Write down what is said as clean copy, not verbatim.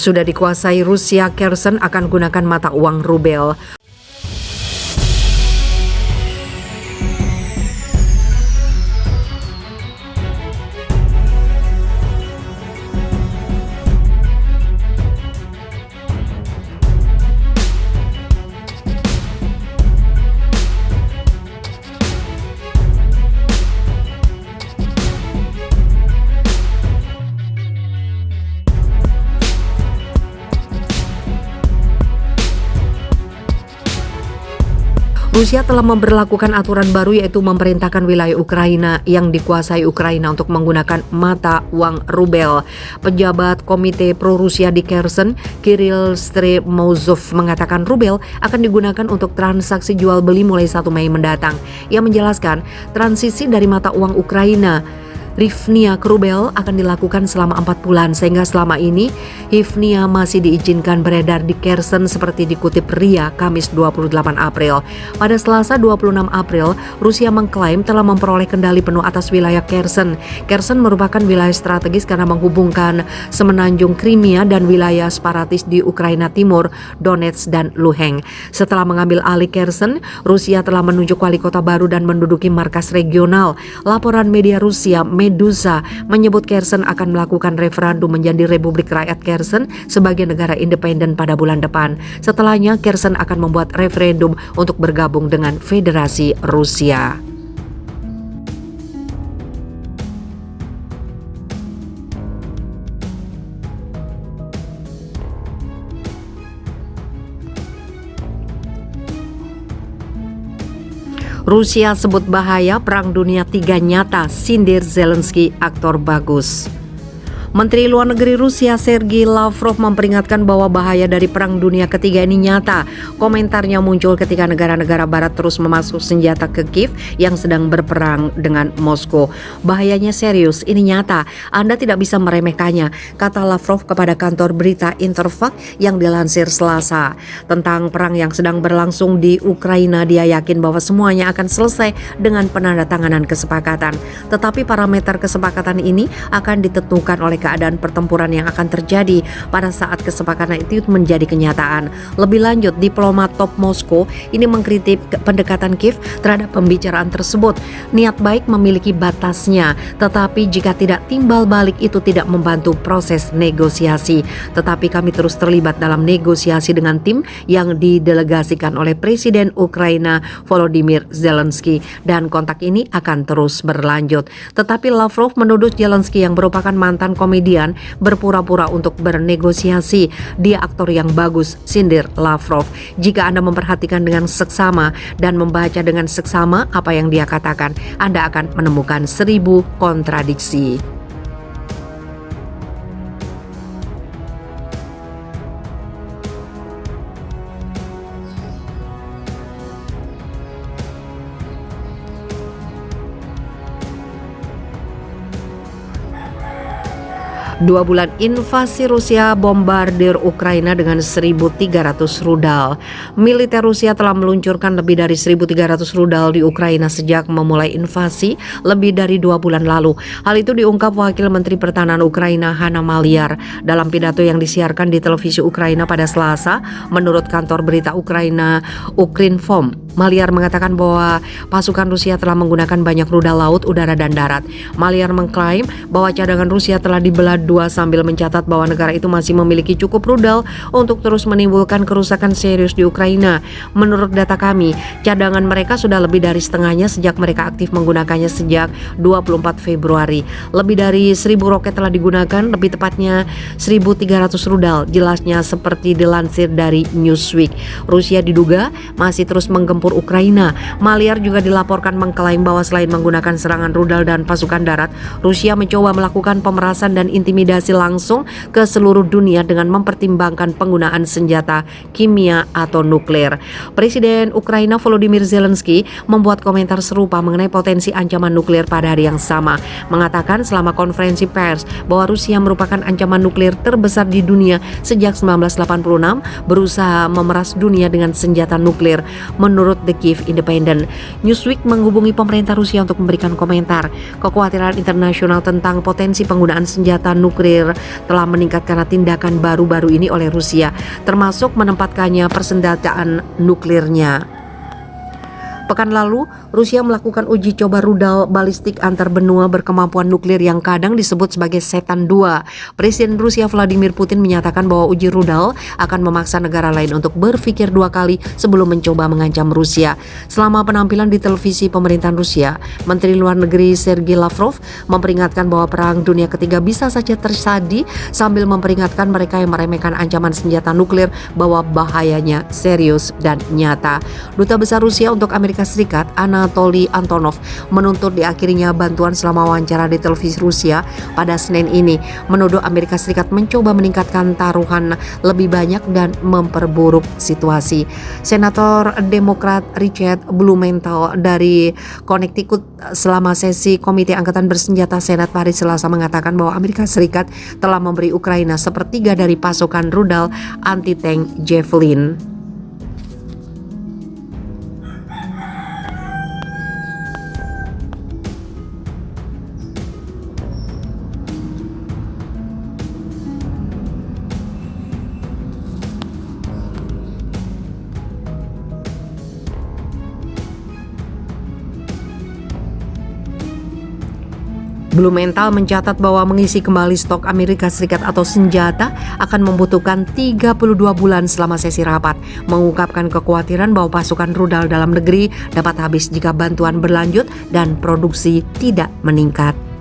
Sudah dikuasai Rusia, Kherson akan gunakan mata uang rubel. Rusia telah memberlakukan aturan baru, yaitu memerintahkan wilayah Ukraina yang dikuasai Ukraina untuk menggunakan mata uang rubel. Pejabat Komite Pro-Rusia di Kherson, Kirill Stremozov, mengatakan rubel akan digunakan untuk transaksi jual beli mulai 1 Mei mendatang. Ia menjelaskan transisi dari mata uang Ukraina hryvnia ke rubel akan dilakukan selama 4 bulan, sehingga selama ini hryvnia masih diizinkan beredar di Kherson seperti dikutip RIA Kamis 28 April. Pada Selasa 26 April, Rusia mengklaim telah memperoleh kendali penuh atas wilayah Kherson. Kherson merupakan wilayah strategis karena menghubungkan semenanjung Crimea dan wilayah separatis di Ukraina Timur, Donetsk dan Luhansk. Setelah mengambil alih Kherson, Rusia telah menunjuk wali kota baru dan menduduki markas regional. Laporan media Rusia Meduza menyebut Kherson akan melakukan referendum menjadi Republik Rakyat Kherson sebagai negara independen pada bulan depan. Setelahnya, Kherson akan membuat referendum untuk bergabung dengan Federasi Rusia. Rusia sebut bahaya Perang Dunia III nyata, sindir Zelensky, aktor bagus. Menteri Luar Negeri Rusia Sergei Lavrov memperingatkan bahwa bahaya dari Perang Dunia Ketiga ini nyata. Komentarnya muncul ketika negara-negara barat terus memasuk senjata ke Kiev yang sedang berperang dengan Moskow. Bahayanya serius, ini nyata. Anda tidak bisa meremehkannya, kata Lavrov kepada kantor berita Interfax yang dilansir Selasa. Tentang perang yang sedang berlangsung di Ukraina, dia yakin bahwa semuanya akan selesai dengan penandatanganan kesepakatan. Tetapi parameter kesepakatan ini akan ditentukan oleh keadaan pertempuran yang akan terjadi pada saat kesepakatan itu menjadi kenyataan. Lebih lanjut, diplomat top Moskow ini mengkritik pendekatan Kiev terhadap pembicaraan tersebut. Niat baik memiliki batasnya, tetapi jika tidak timbal balik itu tidak membantu proses negosiasi. Tetapi kami terus terlibat dalam negosiasi dengan tim yang didelegasikan oleh Presiden Ukraina Volodymyr Zelensky, dan kontak ini akan terus berlanjut. Tetapi Lavrov menuduh Zelensky yang merupakan mantan komedian berpura-pura untuk bernegosiasi. Dia aktor yang bagus, sindir Lavrov. Jika Anda memperhatikan dengan seksama dan membaca dengan seksama apa yang dia katakan, Anda akan menemukan 1000 kontradiksi. Dua bulan invasi Rusia bombardir Ukraina dengan 1.300 rudal. Militer Rusia telah meluncurkan lebih dari 1.300 rudal di Ukraina sejak memulai invasi lebih dari 2 bulan lalu. Hal itu diungkap Wakil Menteri Pertahanan Ukraina Hanna Maliar dalam pidato yang disiarkan di televisi Ukraina pada Selasa. Menurut kantor berita Ukraina Ukrinform, Maliar mengatakan bahwa pasukan Rusia telah menggunakan banyak rudal laut, udara dan darat. Maliar mengklaim bahwa cadangan Rusia telah dibelah dua sambil mencatat bahwa negara itu masih memiliki cukup rudal untuk terus menimbulkan kerusakan serius di Ukraina. Menurut data kami, cadangan mereka sudah lebih dari setengahnya sejak mereka aktif menggunakannya sejak 24 Februari. Lebih dari 1.000 roket telah digunakan, lebih tepatnya 1.300 rudal, jelasnya seperti dilansir dari Newsweek. Rusia diduga masih terus menggempur Ukraina. Maliar juga dilaporkan mengklaim bahwa selain menggunakan serangan rudal dan pasukan darat, Rusia mencoba melakukan pemerasan dan intimidasi langsung ke seluruh dunia dengan mempertimbangkan penggunaan senjata kimia atau nuklir. Presiden Ukraina Volodymyr Zelensky membuat komentar serupa mengenai potensi ancaman nuklir pada hari yang sama, mengatakan selama konferensi pers bahwa Rusia merupakan ancaman nuklir terbesar di dunia sejak 1986, berusaha memeras dunia dengan senjata nuklir. Menurut The Kiev Independent, Newsweek menghubungi pemerintah Rusia untuk memberikan komentar. Kekhawatiran internasional tentang potensi penggunaan senjata nuklir telah meningkat karena tindakan baru-baru ini oleh Rusia, termasuk menempatkannya persenjataan nuklirnya. Pekan lalu, Rusia melakukan uji coba rudal balistik antar benua berkemampuan nuklir yang kadang disebut sebagai Setan II. Presiden Rusia Vladimir Putin menyatakan bahwa uji rudal akan memaksa negara lain untuk berpikir dua kali sebelum mencoba mengancam Rusia. Selama penampilan di televisi pemerintahan Rusia, Menteri Luar Negeri Sergei Lavrov memperingatkan bahwa Perang Dunia Ketiga bisa saja terjadi sambil memperingatkan mereka yang meremehkan ancaman senjata nuklir bahwa bahayanya serius dan nyata. Duta Besar Rusia untuk Amerika Serikat Anatoly Antonov menuntut diakhirinya bantuan selama wawancara di televisi Rusia pada Senin ini, menuduh Amerika Serikat mencoba meningkatkan taruhan lebih banyak dan memperburuk situasi. Senator Demokrat Richard Blumenthal dari Connecticut selama sesi Komite Angkatan Bersenjata Senat hari Selasa mengatakan bahwa Amerika Serikat telah memberi Ukraina sepertiga dari pasokan rudal anti-tank Javelin. Blumenthal mencatat bahwa mengisi kembali stok Amerika Serikat atau senjata akan membutuhkan 32 bulan selama sesi rapat, mengungkapkan kekhawatiran bahwa pasukan rudal dalam negeri dapat habis jika bantuan berlanjut dan produksi tidak meningkat.